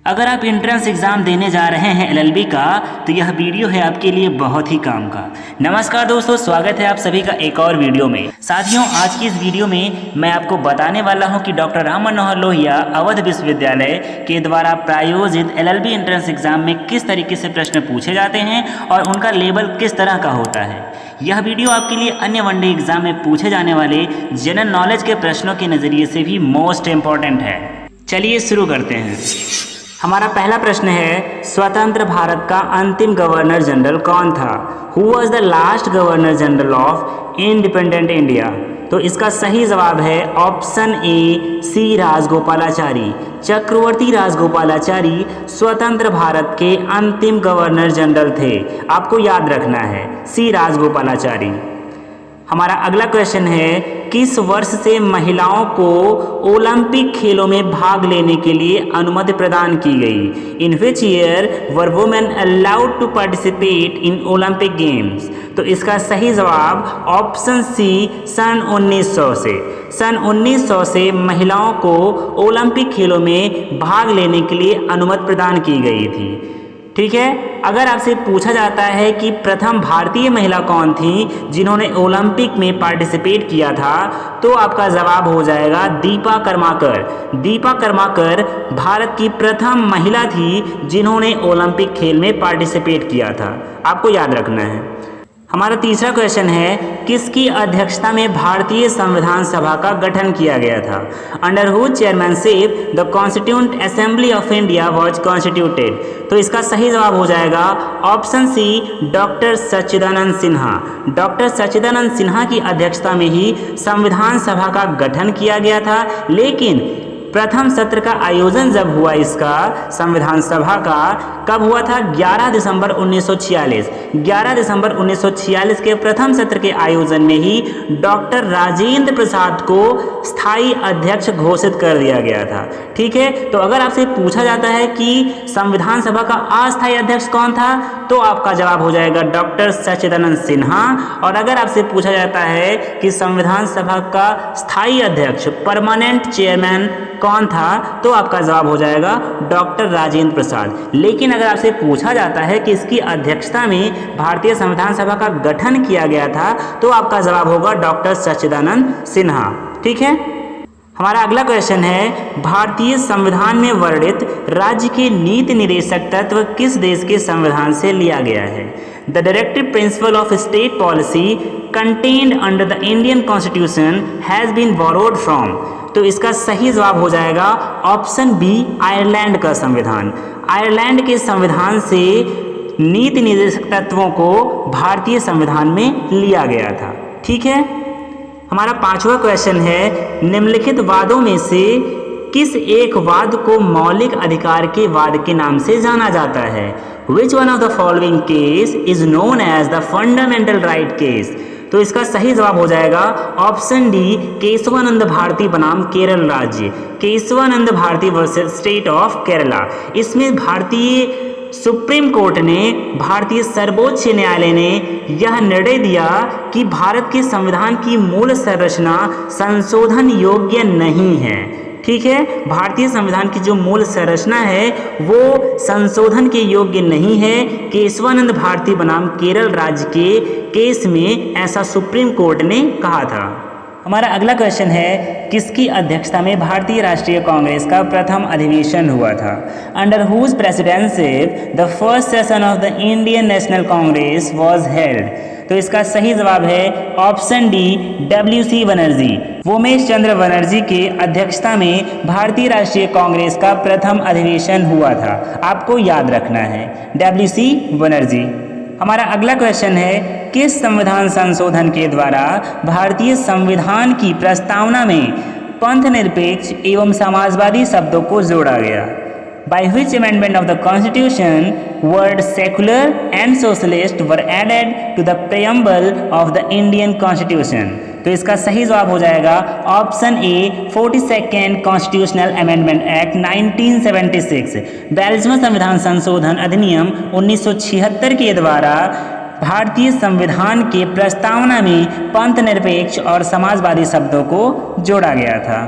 अगर आप entrance exam देने जा रहे हैं एलएलबी का तो यह वीडियो है आपके लिए बहुत ही काम का। नमस्कार दोस्तों, स्वागत है आप सभी का एक और वीडियो में। साथियों, आज की इस वीडियो में मैं आपको बताने वाला हूं कि डॉक्टर राम मनोहर लोहिया अवध विश्वविद्यालय के द्वारा प्रायोजित एलएलबी एंट्रेंस एग्ज़ाम में किस तरीके से प्रश्न पूछे जाते हैं और उनका लेवल किस तरह का होता है। यह वीडियो आपके लिए अन्य वनडे एग्ज़ाम में पूछे जाने वाले जनरल नॉलेज के प्रश्नों के नज़रिए से भी मोस्ट इम्पॉर्टेंट है। चलिए शुरू करते हैं। हमारा पहला प्रश्न है, स्वतंत्र भारत का अंतिम गवर्नर जनरल कौन था? Who was the last governor general of independent India? तो इसका सही जवाब है ऑप्शन ए, सी राजगोपालाचारी। चक्रवर्ती राजगोपालाचारी स्वतंत्र भारत के अंतिम गवर्नर जनरल थे। आपको याद रखना है, सी राजगोपालाचारी। हमारा अगला क्वेश्चन है, किस वर्ष से महिलाओं को ओलंपिक खेलों में भाग लेने के लिए अनुमति प्रदान की गई? In which year were women allowed to participate in Olympic games? तो इसका सही जवाब ऑप्शन सी, सन 1900 से। सन 1900 से महिलाओं को ओलंपिक खेलों में भाग लेने के लिए अनुमति प्रदान की गई थी। ठीक है। अगर आपसे पूछा जाता है कि प्रथम भारतीय महिला कौन थी जिन्होंने ओलंपिक में पार्टिसिपेट किया था, तो आपका जवाब हो जाएगा दीपा कर्माकर। दीपा कर्माकर भारत की प्रथम महिला थी जिन्होंने ओलंपिक खेल में पार्टिसिपेट किया था। आपको याद रखना है। हमारा तीसरा क्वेश्चन है, किसकी अध्यक्षता में भारतीय संविधान सभा का गठन किया गया था? Under whose chairmanship the constituent assembly of India was constituted? तो इसका सही जवाब हो जाएगा option C, doctor Sachchidananda Sinha. Doctor Sachchidananda Sinha की अध्यक्षता में ही संविधान सभा का गठन किया गया था। लेकिन प्रथम सत्र का आयोजन जब हुआ इसका संविधान सभा का, कब हुआ था? 11 दिसंबर 1946। 11 दिसंबर 1946 के प्रथम सत्र के आयोजन में ही डॉक्टर राजेंद्र प्रसाद को स्थायी अध्यक्ष घोषित कर दिया गया था। ठीक है। तो अगर आपसे पूछा जाता है कि संविधान सभा का अस्थायी अध्यक्ष कौन था, तो आपका जवाब हो जाएगा डॉक्टर सच्चिदानंद सिन्हा। और अगर आपसे पूछा जाता है कि संविधान सभा का स्थायी अध्यक्ष, परमानेंट चेयरमैन कौन था, तो आपका जवाब हो जाएगा डॉक्टर राजेंद्र प्रसाद। लेकिन अगर आपसे पूछा जाता है कि इसकी अध्यक्षता में भारतीय संविधान सभा का गठन किया गया था, तो आपका जवाब होगा डॉक्टर सच्चिदानंद सिन्हा। ठीक है। हमारा अगला क्वेश्चन है, भारतीय संविधान में वर्णित राज्य के नीति निर्देशक तत्व किस देश के संविधान से लिया गया है? The directive principle of state policy contained under the Indian constitution has been borrowed from? तो इसका सही जवाब हो जाएगा ऑप्शन बी, आयरलैंड का संविधान। आयरलैंड के संविधान से नीति निर्देशक तत्वों को भारतीय संविधान में लिया गया था। ठीक है। हमारा पांचवा क्वेश्चन है, निम्नलिखित वादों में से किस एक वाद को मौलिक अधिकार के वाद के नाम से जाना जाता है? Which one of the following case is known as the fundamental right case? तो इसका सही जवाब हो जाएगा ऑप्शन डी, केशवानंद भारती बनाम केरल राज्य। Kesavananda Bharati versus state of Kerala. इसमें भारतीय सुप्रीम कोर्ट ने, भारतीय सर्वोच्च न्यायालय ने यह निर्णय दिया कि भारत के संविधान की मूल संरचना संशोधन योग्य नहीं है। ठीक है। भारतीय संविधान की जो मूल संरचना है वो संशोधन के योग्य नहीं है। केशवानंद भारती बनाम केरल राज्य के केस में ऐसा सुप्रीम कोर्ट ने कहा था। हमारा अगला क्वेश्चन है, किसकी अध्यक्षता में भारतीय राष्ट्रीय कांग्रेस का प्रथम अधिवेशन हुआ था? Under whose presidentship the first session of the Indian National Congress was held? तो इसका सही जवाब है option D, WC Banerjee. Womesh Chandra Banerjee के अध्यक्षता में भारतीय राष्ट्रीय कांग्रेस का प्रथम अधिवेशन हुआ था। आपको याद रखना है, WC बनर्जी। हमारा अगला क्वेश्चन है, किस संविधान संशोधन के द्वारा भारतीय संविधान की प्रस्तावना में पंथ निरपेक्ष एवं समाजवादी शब्दों को जोड़ा गया? By which amendment of the Constitution word secular and socialist were added to the preamble of the Indian Constitution? तो इसका सही जवाब हो जाएगा option A, 42nd constitutional amendment act 1976। 42वां संविधान संशोधन अधिनियम 1976 के द्वारा भारतीय संविधान के प्रस्तावना में पंथ निरपेक्ष और समाजवादी शब्दों को जोड़ा गया था।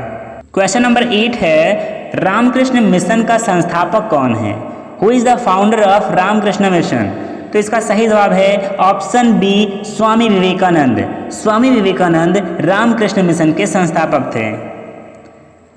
क्वेश्चन नंबर 8 है, रामकृष्ण मिशन का संस्थापक कौन है? Who is the founder of Ramakrishna mission? तो इसका सही जवाब है option B, Swami Vivekananda. Swami Vivekananda Ramakrishna mission के संस्थापक थे।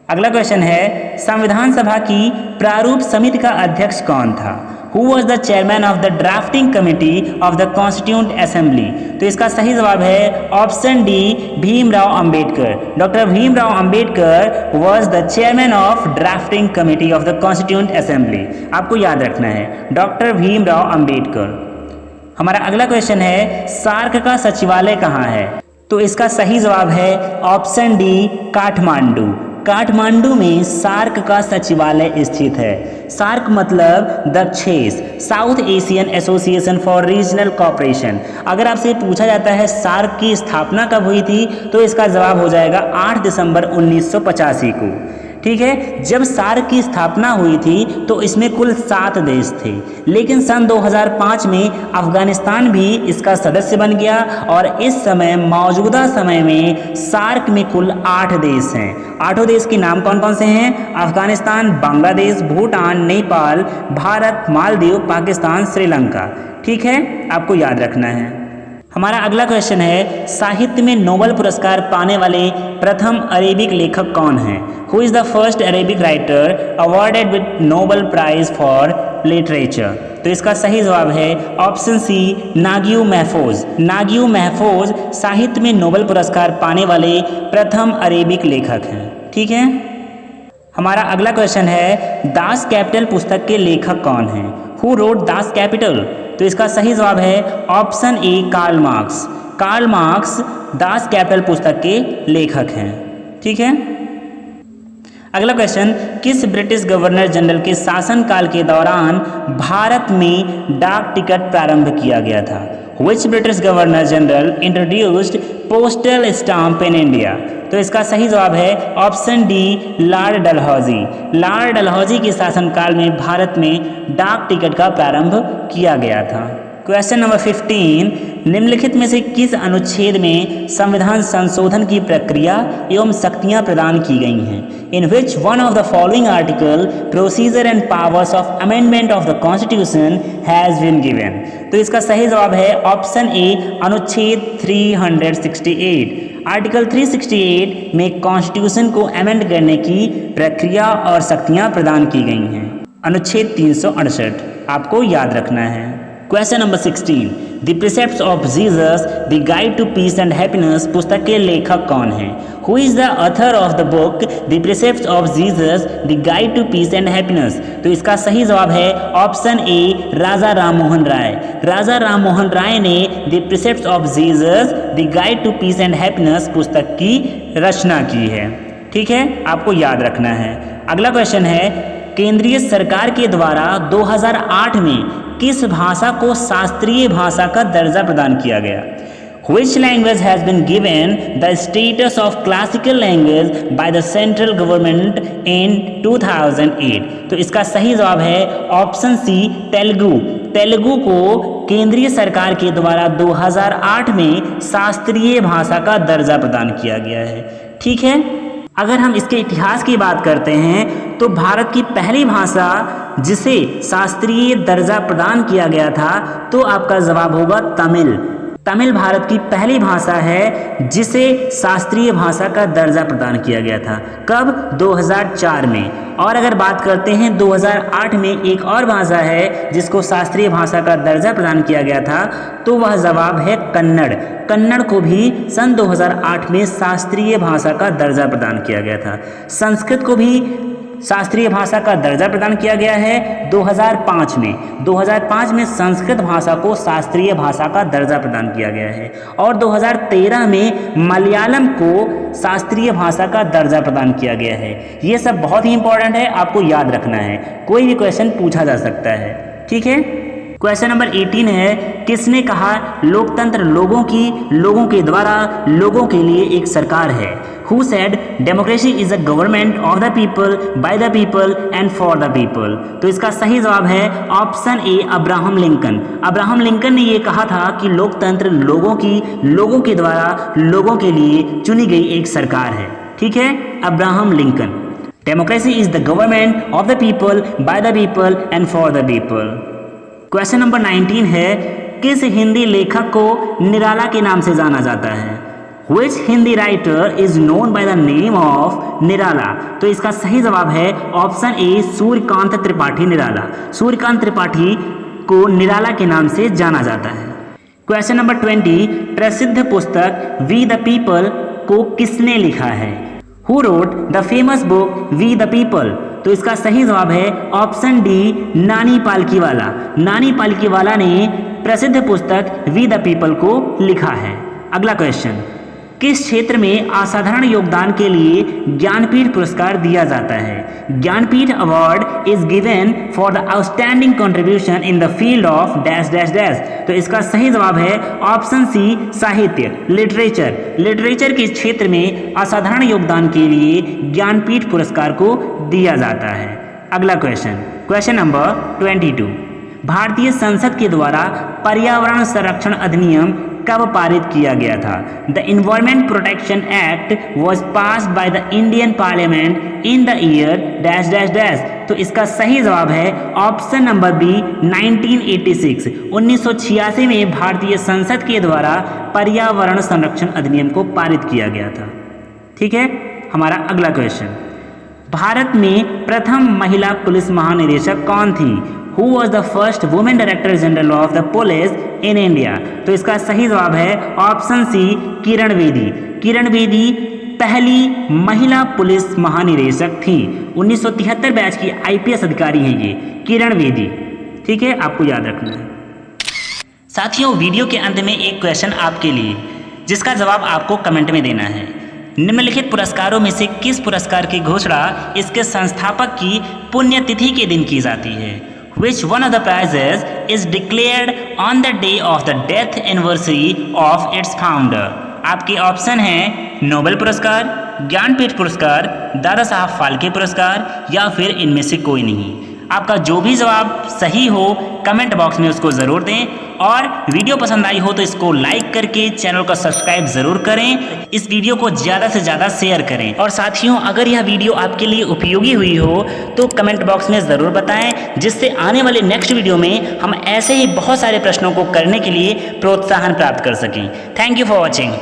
अगला क्वेश्चन है, संविधान सभा की प्रारूप समिति का अध्यक्ष कौन था? Who was the chairman of the drafting committee of the Constituent Assembly? तो इसका सही जवाब है option D, Bhimrao Ambedkar. Doctor Bhimrao Ambedkar was the chairman of drafting committee of the Constituent Assembly। आपको याद रखना है डॉक्टर भीमराव अंबेडकर। हमारा अगला क्वेश्चन है, सार्क का सचिवालय कहाँ है? तो इसका सही जवाब है ऑप्शन डी, काठमांडू। काठमांडू में सार्क का सचिवालय स्थित है। सार्क मतलब दक्षेस, South Asian Association for Regional Cooperation. अगर आपसे पूछा जाता है सार्क की स्थापना कब हुई थी, तो इसका जवाब हो जाएगा 8 दिसंबर 1985 को। ठीक है, जब सार्क की स्थापना हुई थी तो इसमें कुल 7 देश थे, लेकिन सन 2005 में अफगानिस्तान भी इसका सदस्य बन गया और इस समय मौजूदा समय में सार्क में कुल 8 देश हैं। 8 देश के नाम कौन कौन से हैं? अफगानिस्तान, बांग्लादेश, भूटान, नेपाल, भारत, मालदीव, पाकिस्तान, श्रीलंका। ठीक है, आपको याद रखना है। हमारा अगला क्वेश्चन है, साहित्य में नोबेल पुरस्कार पाने वाले प्रथम अरेबिक लेखक कौन हैं? Who is the first Arabic writer awarded with Nobel prize for literature? तो इसका सही जवाब है ऑप्शन सी, नागिब महफूज। नागिब महफूज साहित्य में नोबेल पुरस्कार पाने वाले प्रथम अरेबिक लेखक हैं। ठीक है, हमारा अगला क्वेश्चन है, दास कैपिटल पुस्तक के लेखक कौन हैं? Who wrote Das Kapital? तो इसका सही जवाब है option A, Karl Marx. Karl Marx Das Kapital पुस्तक के लेखक हैं। ठीक है, अगला क्वेश्चन, किस ब्रिटिश गवर्नर जनरल के शासनकाल के दौरान भारत में डाक टिकट प्रारंभ किया गया था? Which British Governor General introduced postal stamp in India? तो इसका सही जवाब है option D, Lord Dalhousie. Lord Dalhousie के शासनकाल में भारत में डाक टिकट का प्रारंभ किया गया था। क्वेश्चन नंबर 15, निम्नलिखित में से किस अनुच्छेद में संविधान संशोधन की प्रक्रिया एवं शक्तियां प्रदान की गई हैं? In which one of the following article procedure and powers of amendment of the constitution has been given? तो इसका सही जवाब है ऑप्शन ए, अनुच्छेद 368। आर्टिकल 368 में कॉन्स्टिट्यूशन को अमेंड करने की प्रक्रिया और शक्तियां प्रदान की गई हैं। अनुच्छेद 368 आपको याद रखना है। Question number 16, the precepts of Jesus the guide to peace and happiness पुस्तक के लेखक कौन हैं? Who is the author of the book the precepts of Jesus the guide to peace and happiness? तो इसका सही जवाब है ऑप्शन ए, राजा राम मोहन राय। राजा राम मोहन राय ने the precepts of Jesus the guide to peace and happiness पुस्तक की रचना की है। ठीक है, आपको याद रखना है। अगला क्वेश्चन है, केंद्रीय सरकार के द्वारा 2008 में किस भाषा को शास्त्रीय भाषा का दर्जा प्रदान किया गया? Which language has been given the status of classical language by the central government in 2008? तो इसका सही जवाब है ऑप्शन सी, तेलुगु। तेलुगु को केंद्रीय सरकार के द्वारा 2008 में शास्त्रीय भाषा का दर्जा प्रदान किया गया है। ठीक है, अगर हम इसके इतिहास की बात करते हैं तो भारत की पहली भाषा जिसे शास्त्रीय दर्जा प्रदान किया गया था तो आपका जवाब होगा तमिल। तमिल भारत की पहली भाषा है जिसे शास्त्रीय भाषा का दर्जा प्रदान किया गया था। कब? 2004 में। और अगर बात करते हैं 2008 में एक और भाषा है जिसको शास्त्रीय भाषा का दर्जा प्रदान किया गया था, तो वह जवाब है कन्नड़। कन्नड़ को भी सन 2008 में शास्त्रीय भाषा का दर्जा प्रदान किया गया था। संस्कृत को भी शास्त्रीय भाषा का दर्जा प्रदान किया गया है 2005 में। 2005 में संस्कृत भाषा को शास्त्रीय भाषा का दर्जा प्रदान किया गया है और 2013 में मलयालम को शास्त्रीय भाषा का दर्जा प्रदान किया गया है। ये सब बहुत ही इंपॉर्टेंट है, आपको याद रखना है, कोई भी क्वेश्चन पूछा जा सकता है। ठीक है, क्वेश्चन नंबर 18 है, किसने कहा लोकतंत्र लोगों के द्वारा लोगों के लिए एक सरकार है? Who said democracy is a government of the people, by the people and for the people? तो इसका सही जवाब है ऑप्शन ए, अब्राहम लिंकन। अब्राहम लिंकन ने ये कहा था कि लोकतंत्र लोगों के द्वारा लोगों के लिए चुनी गई एक सरकार है। ठीक है, Abraham Lincoln. Democracy is the government of the people, by the people and for the people. Question number 19 है, किस हिंदी लेखक को निराला के नाम से जाना जाता है? Which Hindi writer is known by the name of Nirala? तो इसका सही जवाब है ऑप्शन ए, सूर्यकांत त्रिपाठी निराला। सूर्यकांत त्रिपाठी को निराला के नाम से जाना जाता है। क्वेश्चन नंबर 20, प्रसिद्ध पुस्तक वी द पीपल को किसने लिखा है? Who wrote the famous book We the People? तो इसका सही जवाब है ऑप्शन डी, नानी पालकीवाला। नानी पालकीवाला ने प्रसिद्ध पुस्तक वी द पीपल को लिखा है। अगला क्वेश्चन, किस क्षेत्र में असाधारण योगदान के लिए ज्ञानपीठ पुरस्कार दिया जाता है? Jnanpith award is given for the outstanding contribution in the field of dash dash dash. तो इसका सही जवाब है ऑप्शन सी, साहित्य, लिटरेचर। लिटरेचर के क्षेत्र में असाधारण योगदान के लिए ज्ञानपीठ पुरस्कार को दिया जाता है। अगला क्वेश्चन, क्वेश्चन नंबर 22, भारतीय संसद के द्वारा पर्यावरण संरक्षण अधिनियम कब पारित किया गया था? The environment protection act was passed by the Indian parliament in the year dash dash dash. तो इसका सही जवाब है ऑप्शन नंबर बी, 1986। 1986 में भारतीय संसद के द्वारा पर्यावरण संरक्षण अधिनियम को पारित किया गया था। ठीक है, हमारा अगला क्वेश्चन, भारत में प्रथम महिला पुलिस महानिदेशक कौन थी? Who was the first woman director general of the police in India? तो इसका सही जवाब है ऑप्शन सी, किरण बेदी। किरण बेदी पहली महिला पुलिस महानिदेशक थी। 1973 बैच की IPS अधिकारी हैं ये, किरण बेदी। ठीक है, आपको याद रखना है। साथियों, वीडियो के अंत में एक क्वेश्चन आपके लिए, जिसका जवाब आपको कमेंट में देना है। निम्नलिखित पुरस्कारों में से किस पुरस्कार की घोषणा इसके संस्थापक की पुण्यतिथि के दिन की जाती है? Which one of the prizes is declared on the day of the death anniversary of its founder? आपके ऑप्शन हैं नोबेल पुरस्कार, ज्ञानपीठ पुरस्कार, दादा साहब फाल्के पुरस्कार या फिर इनमें से कोई नहीं। आपका जो भी जवाब सही हो कमेंट बॉक्स में उसको ज़रूर दें, और वीडियो पसंद आई हो तो इसको लाइक करके चैनल को सब्सक्राइब ज़रूर करें। इस वीडियो को ज़्यादा से ज़्यादा शेयर करें। और साथियों, अगर यह वीडियो आपके लिए उपयोगी हुई हो तो कमेंट बॉक्स में ज़रूर बताएं, जिससे आने वाले नेक्स्ट वीडियो में हम ऐसे ही बहुत सारे प्रश्नों को करने के लिए प्रोत्साहन प्राप्त कर सकें। Thank you for watching.